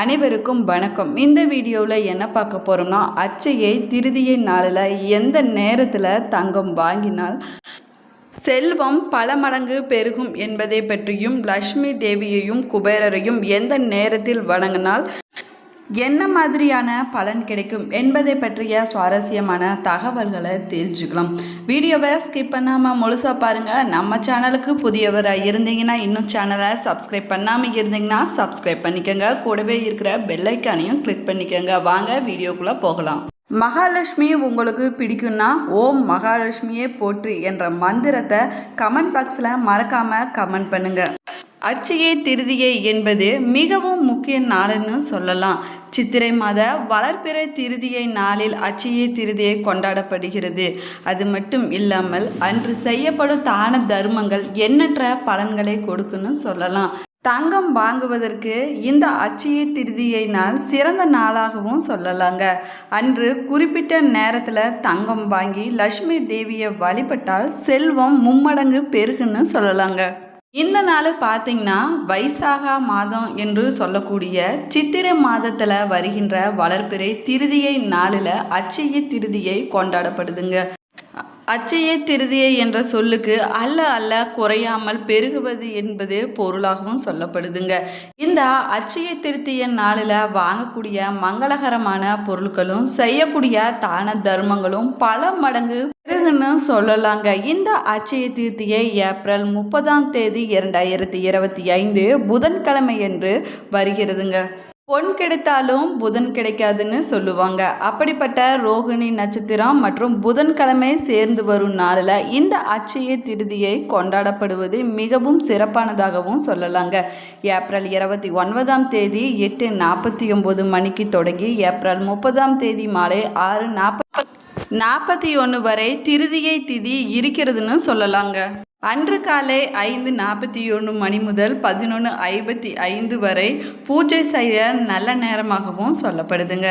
அனைவருக்கும் வணக்கம். இந்த வீடியோவில் என்ன பார்க்க போகிறோம்னா, அட்சய திருதியை நாளில் எந்த நேரத்தில் தங்கம் வாங்கினால் செல்வம் பல மடங்கு பெருகும் என்பதை பற்றியும், லக்ஷ்மி தேவியையும் குபேரரையும் எந்த நேரத்தில் வணங்கினால் என்ன மாதிரியான பலன் கிடைக்கும் என்பதை பற்றிய சுவாரஸ்யமான தகவல்களை தெரிஞ்சுக்கலாம். வீடியோவை ஸ்கிப் பண்ணாமல் முழுசாக பாருங்கள். நம்ம சேனலுக்கு புதியவராக இருந்தீங்கன்னா இன்னும் சேனலை சப்ஸ்கிரைப் பண்ணாமல் இருந்தீங்கன்னா சப்ஸ்கிரைப் பண்ணிக்கோங்க. கூடவே இருக்கிற பெல் ஐக்கானையும் கிளிக் பண்ணிக்கோங்க. வாங்க வீடியோக்குள்ளே போகலாம். மகாலட்சுமி உங்களுக்கு பிடிக்கும்னா ஓம் மகாலட்சுமியே போற்றி என்ற மந்திரத்தை கமெண்ட் பாக்ஸில் மறக்காமல் கமெண்ட் பண்ணுங்கள். அட்சய திருதியை என்பது மிகவும் முக்கிய நாளுன்னு சொல்லலாம். சித்திரை மாத வளர்பிறை திருதியை நாளில் அட்சய திருதியை கொண்டாடப்படுகிறது. அது மட்டும் இல்லாமல் அன்று செய்யப்படும் தான தர்மங்கள் எண்ணற்ற பலன்களை கொடுக்குன்னு சொல்லலாம். தங்கம் வாங்குவதற்கு இந்த அட்சய திருதியை நாள் சிறந்த நாளாகவும் சொல்லலாங்க. அன்று குறிப்பிட்ட நேரத்தில் தங்கம் வாங்கி லக்ஷ்மி தேவியை வழிபட்டால் செல்வம் மும்மடங்கு பெருகுன்னு சொல்லலாங்க. இந்த நாள் பார்த்திங்கன்னா வைசாக மாதம் என்று சொல்லக்கூடிய சித்திரை மாதத்தில் வருகின்ற வளர்பிறை திருதியை நாளில் அட்சய திருதியை கொண்டாடப்படுதுங்க. அட்சய திருதியை என்ற சொல்லுக்கு அல்ல குறையாமல் பெருகுவது என்பது பொருளாகவும் சொல்லப்படுதுங்க. இந்த அட்சய திருதியை நாளில் வாங்கக்கூடிய மங்களகரமான பொருட்களும் செய்யக்கூடிய தான தர்மங்களும் பல மடங்கு பெருகுன்னு சொல்லலாங்க. இந்த அட்சய திருதியை ஏப்ரல் 30ஆம் தேதி 2025 புதன்கிழமை என்று வருகிறதுங்க. பொன் கிடைத்தாலும் புதன் கிடைக்காதுன்னு சொல்லுவாங்க. அப்படிப்பட்ட ரோகிணி நட்சத்திரம் மற்றும் புதன்கிழமை சேர்ந்து வரும் நாளில் இந்த அட்சய திருதியை கொண்டாடப்படுவது மிகவும் சிறப்பானதாகவும் சொல்லலாங்க. ஏப்ரல் 29ஆம் தேதி 8:49 மணிக்கு தொடங்கி ஏப்ரல் 30ஆம் தேதி மாலை 6:41 வரை திருதியை திதி இருக்கிறதுன்னு சொல்லலாங்க. அன்று காலை 5:41 மணி முதல் 11:55 வரை பூஜை செய்ய நல்ல நேரமாகவும் சொல்லப்படுதுங்க.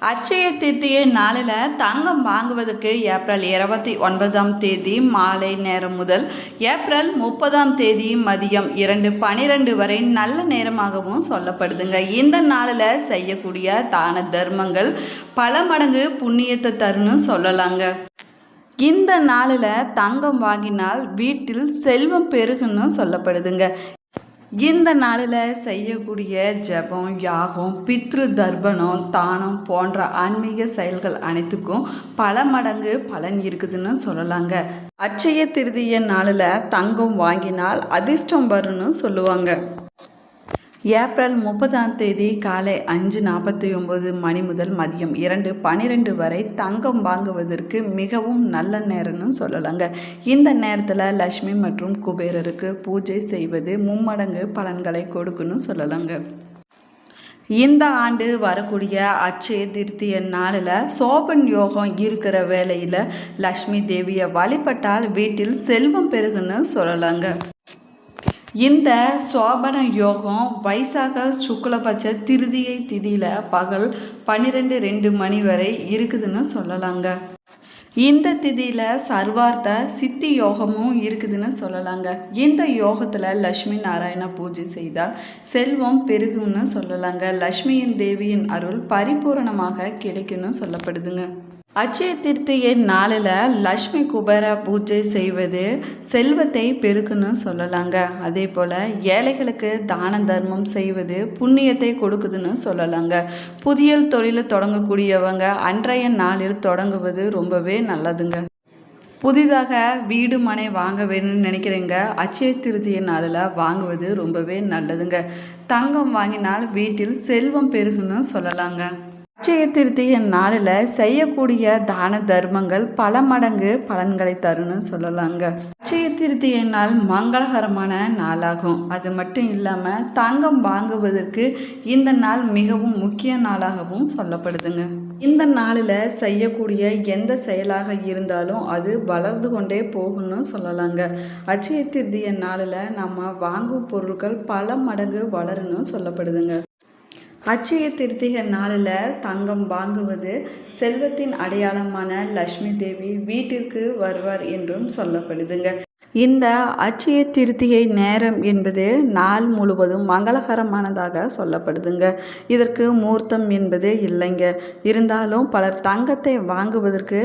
அட்சய திருதியை நாளில் தங்கம் வாங்குவதற்கு ஏப்ரல் 29ஆம் தேதி மாலை நேரம் முதல் ஏப்ரல் 30ஆம் தேதி மதியம் 2:12 வரை நல்ல நேரமாகவும் சொல்லப்படுதுங்க. இந்த நாளில் செய்யக்கூடிய தான தர்மங்கள் பல மடங்கு புண்ணியத்தை தருன்னு சொல்லலாங்க. இந்த நாளில் தங்கம் வாங்கினால் வீட்டில் செல்வம் பெருகுன்னு சொல்லப்படுதுங்க. இந்த நாளில் செய்யக்கூடிய ஜபம், யாகம், பித்ரு தர்ப்பணம், தானம் போன்ற ஆன்மீக செயல்கள் அனைத்துக்கும் பல மடங்கு பலன் இருக்குதுன்னு சொல்லலாங்க. அட்சய திருதியை நாளில் தங்கம் வாங்கினால் அதிர்ஷ்டம் வரும்னு சொல்லுவாங்க. ஏப்ரல் 30ஆம் தேதி காலை 5:49 மணி முதல் மதியம் 2:12 வரை தங்கம் வாங்குவதற்கு மிகவும் நல்ல நேரம்னு சொல்லலாங்க. இந்த நேரத்தில் லக்ஷ்மி மற்றும் குபேரருக்கு பூஜை செய்வது மும்மடங்கு பலன்களை கொடுக்குன்னு சொல்லலாங்க. இந்த ஆண்டு வரக்கூடிய அட்சய திருதியை நாளில் சோபன் யோகம் இருக்கிற வேளையில் லக்ஷ்மி தேவியை வழிபட்டால் வீட்டில் செல்வம் பெருகுன்னு சொல்லலாங்க. இந்த சோபன யோகம் வைசாக சுக்லபட்ச திருதியை திதியில் பகல் 12:02 மணி வரை இருக்குதுன்னு சொல்லலாங்க. இந்த திதியில் சர்வார்த்த சித்தி யோகமும் இருக்குதுன்னு சொல்லலாங்க. இந்த யோகத்தில் லக்ஷ்மி நாராயண பூஜை செய்தால் செல்வம் பெருகும்னு சொல்லலாங்க. லக்ஷ்மியின் தேவியின் அருள் பரிபூரணமாக கிடைக்குன்னு சொல்லப்படுதுங்க. அட்சய திருதியை நாளில் லக்ஷ்மி குபேர பூஜை செய்வது செல்வத்தை பெருக்குன்னு சொல்லலாங்க. அதே போல் ஏழைகளுக்கு தான தர்மம் செய்வது புண்ணியத்தை கொடுக்குதுன்னு சொல்லலாங்க. புதிய தொழில் தொடங்கக்கூடியவங்க அன்றைய நாளில் தொடங்குவது ரொம்பவே நல்லதுங்க. புதிதாக வீடு மனை வாங்க வேணும்னு நினைக்கிறீங்க, அட்சய திருதியை நாளில் வாங்குவது ரொம்பவே நல்லதுங்க. தங்கம் வாங்கினால் வீட்டில் செல்வம் பெருகுன்னு சொல்லலாங்க. அட்சய திருதியை நாளில் செய்யக்கூடிய தான தர்மங்கள் பல மடங்கு பலன்களை தருன்னு சொல்லலாங்க. அட்சய திருதியை நாள் மங்களகரமான நாளாகும். அது மட்டும் இல்லாமல் தங்கம் வாங்குவதற்கு இந்த நாள் மிகவும் முக்கிய நாளாகவும் சொல்லப்படுதுங்க. இந்த நாளில் செய்யக்கூடிய எந்த செயலாக இருந்தாலும் அது வளர்ந்து கொண்டே போகும்னு சொல்லலாங்க. அட்சய திருதியை நாளில் நம்ம வாங்கும் பொருட்கள் பல மடங்கு வளருன்னு சொல்லப்படுதுங்க. அட்சய திருதியை நாளில் தங்கம் வாங்குவது செல்வத்தின் அடையாளமான லக்ஷ்மி தேவி வீட்டிற்கு வருவார் என்றும் சொல்லப்படுதுங்க. இந்த அட்சய திருத்திகை நேரம் என்பது நாள் முழுவதும் மங்களகரமானதாக சொல்லப்படுதுங்க. இதற்கு முகூர்த்தம் என்பது இல்லைங்க. இருந்தாலும் பலர் தங்கத்தை வாங்குவதற்கு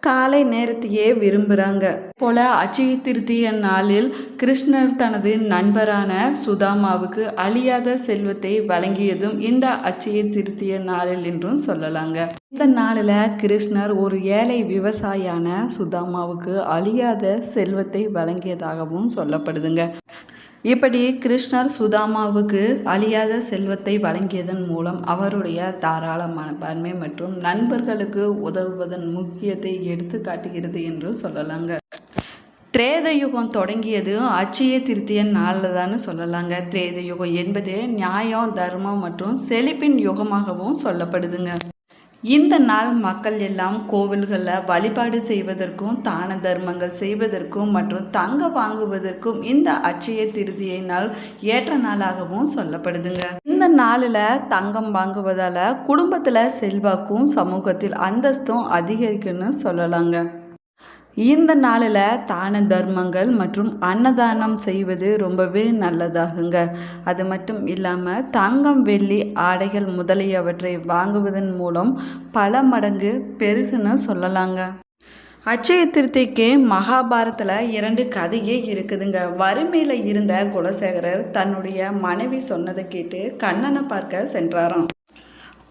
காலை நேரத்தையே விரும்புகிறாங்க. போல அட்சய திருத்திய நாளில் கிருஷ்ணர் தனது நண்பரான சுதாமாவுக்கு அழியாத செல்வத்தை வழங்கியதும் இந்த அட்சய திருத்திய நாளில் என்றும் சொல்லலாங்க. இந்த நாளில் கிருஷ்ணர் ஒரு ஏழை விவசாயியான சுதாமாவுக்கு அழியாத செல்வத்தை வழங்கியதாகவும் சொல்லப்படுதுங்க. இப்படி கிருஷ்ணர் சுதாமாவுக்கு அழியாத செல்வத்தை வழங்கியதன் மூலம் அவருடைய தாராள மனப்பான்மை மற்றும் நண்பர்களுக்கு உதவுவதன் முக்கியத்தை எடுத்து காட்டுகிறது என்று சொல்லலாங்க. திரேத யுகம் தொடங்கியது அட்சய திருத்திய நாளில் தான் சொல்லலாங்க. திரேத யுகம் என்பது நியாயம், தர்மம் மற்றும் செழிப்பின் யுகமாகவும் சொல்லப்படுதுங்க. இந்த நாள் மக்கள் எல்லாம் கோவில்களில் வழிபாடு செய்வதற்கும் தான தர்மங்கள் செய்வதற்கும் மற்றும் தங்க வாங்குவதற்கும் இந்த அட்சய திருதியை நாள் ஏற்ற நாளாகவும் சொல்லப்படுதுங்க. இந்த நாளில் தங்கம் வாங்குவதால் குடும்பத்தில் செல்வாக்கும் சமூகத்தில் அந்தஸ்தும் அதிகரிக்குன்னு சொல்லலாங்க. இந்த நாளில் தான தர்மங்கள் மற்றும் அன்னதானம் செய்வது ரொம்பவே நல்லதாகுங்க. அது மட்டும் இல்லாமல் தங்கம், வெள்ளி, ஆடைகள் முதலியவற்றை வாங்குவதன் மூலம் பல மடங்கு பெருகுன்னு சொல்லலாங்க. அட்சய திருத்திக்கு மகாபாரத்தில் 2 கதையே இருக்குதுங்க. வறுமையில் இருந்த குலசேகரர் தன்னுடைய மனைவி சொன்னதை கேட்டு கண்ணனை பார்க்க சென்றாராம்.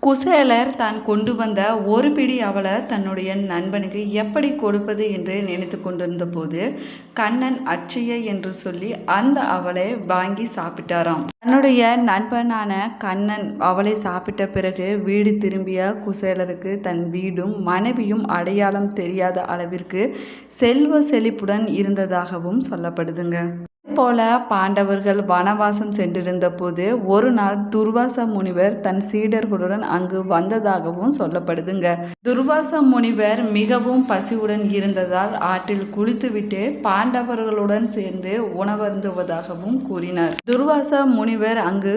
குசேலர் தான் கொண்டு வந்த ஒரு பிடி அவளை தன்னுடைய நண்பனுக்கு எப்படி கொடுப்பது என்று நினைத்து கொண்டிருந்த போது கண்ணன் அட்சய என்று சொல்லி அந்த அவளை வாங்கி சாப்பிட்டாராம். தன்னுடைய நண்பனான கண்ணன் அவளை சாப்பிட்ட பிறகு வீடு திரும்பிய குசேலருக்கு தன் வீடும் மனைவியும் அடையாளம் தெரியாத அளவிற்கு செல்வ செழிப்புடன் இருந்ததாகவும் சொல்லப்படுதுங்க. போல பாண்டவர்கள் வனவாசம் சென்றிருந்த போது ஒரு நாள் துர்வாச முனிவர் தன் சீடர்களுடன் அங்கு வந்ததாகவும் சொல்லப்படுதுங்க. துர்வாச முனிவர் மிகவும் பசியுடன் இருந்ததால் ஆற்றில் குளித்துவிட்டு பாண்டவர்களுடன் சேர்ந்து உணவருந்துவதாகவும் கூறினார். துர்வாச முனிவர் அங்கு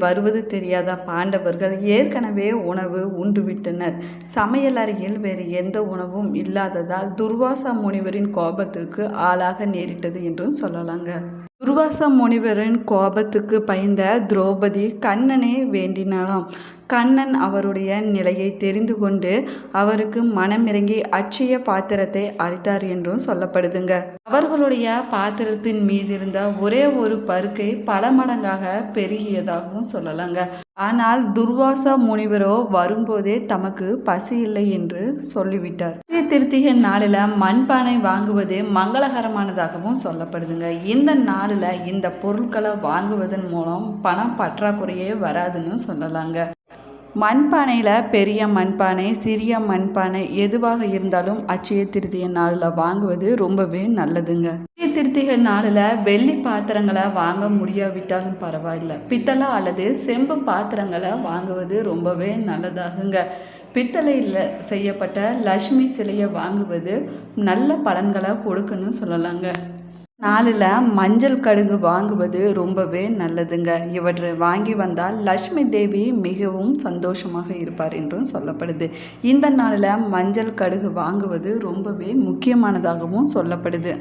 வருவது தெரியாத பாண்டவர்கள் ஏற்கனவே உணவு உண்டுவிட்டனர். சமையல் அறையில் வேறு எந்த உணவும் இல்லாததால் துர்வாச முனிவரின் கோபத்திற்கு ஆளாக நேரிட்டது என்றும் சொல்லலாங்க. துர்வாச முனிவரின் கோபத்துக்கு பயந்த திரௌபதி கண்ணனை வேண்டினாராம். கண்ணன் அவருடைய நிலையை தெரிந்து கொண்டு அவருக்கு மனமிறங்கி அட்சய பாத்திரத்தை அளித்தார் என்றும் சொல்லப்படுதுங்க. அவர்களுடைய பாத்திரத்தின் மீது இருந்த ஒரே ஒரு பருக்கை பல மடங்காக பெருகியதாகவும் சொல்லலாங்க. ஆனால் துர்வாச முனிவரோ வரும்போதே தமக்கு பசி இல்லை என்று சொல்லிவிட்டார். திருத்திகை நாளில் மண்பானை வாங்குவது மங்களகரமானதாகவும் சொல்லப்படுதுங்க. இந்த நாளில் இந்த பொருட்களை வாங்குவதன் மூலம் பணம் பற்றாக்குறையே வராதுன்னு சொல்லலாங்க. மண்பானையில் பெரிய மண்பானை, சிறிய மண்பானை எதுவாக இருந்தாலும் அட்சய திருத்திகை நாளில் வாங்குவது ரொம்பவே நல்லதுங்க. அட்சய திருத்திகை நாளில் வெள்ளி பாத்திரங்களை வாங்க முடியாவிட்டாலும் பரவாயில்லை, பித்தளை அல்லது செம்பு பாத்திரங்களை வாங்குவது ரொம்பவே நல்லதாகுங்க. பித்தளையில் செய்யப்பட்ட லட்சுமி சிலையை வாங்குவது நல்ல பலன்களை கொடுக்குன்னு சொல்லலாங்க. நாளில் மஞ்சள் கடுகு வாங்குவது ரொம்பவே நல்லதுங்க. இவற்றை வாங்கி வந்தால் லட்சுமி தேவி மிகவும் சந்தோஷமாக இருப்பார் என்றும் சொல்லப்படுது. இந்த நாளில் மஞ்சள் கடுகு வாங்குவது ரொம்பவே முக்கியமானதாகவும் சொல்லப்படுது.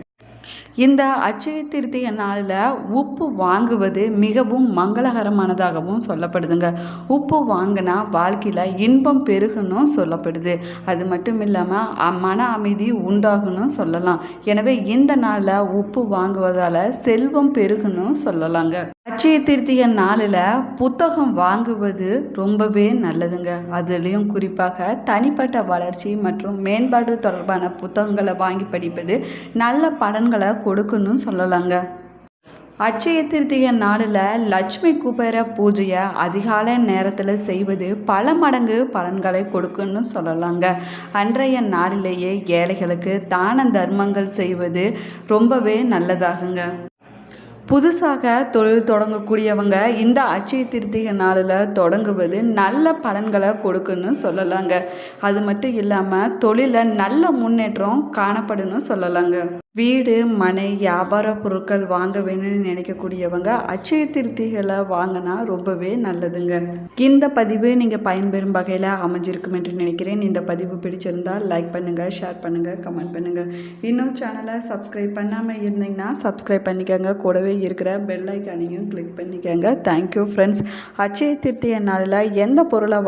இந்த அட்சய திருத்திகை நாளில் உப்பு வாங்குவது மிகவும் மங்களகரமானதாகவும் சொல்லப்படுதுங்க. உப்பு வாங்கினா வாழ்க்கையில் இன்பம் பெருகணும் சொல்லப்படுது. அது மட்டும் இல்லாமல் மன அமைதி உண்டாகணும் சொல்லலாம். எனவே இந்த நாளில் உப்பு வாங்குவதால் செல்வம் பெருகணும் சொல்லலாங்க. அட்சய திருத்திகை நாளில் புத்தகம் வாங்குவது ரொம்பவே நல்லதுங்க. அதுலேயும் குறிப்பாக தனிப்பட்ட வளர்ச்சி மற்றும் மேம்பாடு தொடர்பான புத்தகங்களை வாங்கி படிப்பது நல்ல பலன்களை கொடுக்குன்னு சொல்லலாங்க. அட்சய திருத்திகை நாளில் லட்சுமி குபேர பூஜையை அதிகாலை நேரத்தில் செய்வது பல மடங்கு பலன்களை கொடுக்குன்னு சொல்லலாங்க. அன்றைய நாளிலேயே ஏழைகளுக்கு தான தர்மங்கள் செய்வது ரொம்பவே நல்லதாகுங்க. புதுசாக தொழில் தொடங்கக்கூடியவங்க இந்த அட்சய திருத்திகை நாளில் தொடங்குவது நல்ல பலன்களை கொடுக்குன்னு சொல்லலாங்க. அது மட்டும் இல்லாமல் தொழிலில் நல்ல முன்னேற்றம் காணப்படுன்னு சொல்லலாங்க. வீடு மனை வியாபார பொருட்கள் வாங்க வேணும்னு நினைக்கக்கூடியவங்க அட்சய திருத்திகளை வாங்கினா ரொம்பவே நல்லதுங்க. இந்த பதிவு நீங்கள் பயன்பெறும் வகையில் அமைஞ்சிருக்கும் என்று நினைக்கிறேன். இந்த பதிவு பிடிச்சிருந்தால் லைக் பண்ணுங்கள், ஷேர் பண்ணுங்கள், கமெண்ட் பண்ணுங்கள். இன்னும் சேனலை சப்ஸ்கிரைப் பண்ணாமல் இருந்தீங்கன்னா சப்ஸ்கிரைப் பண்ணிக்கோங்க. கூடவே இருக்கிற பெல் ஐக்கானையும் கிளிக் பண்ணிக்கோங்க. Thank you friends. அட்சய திருத்திய நாளில் எந்த பொருளை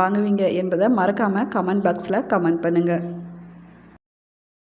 வாங்குவீங்க என்பதை மறக்காமல் கமெண்ட் பாக்ஸில் கமெண்ட் பண்ணுங்கள்.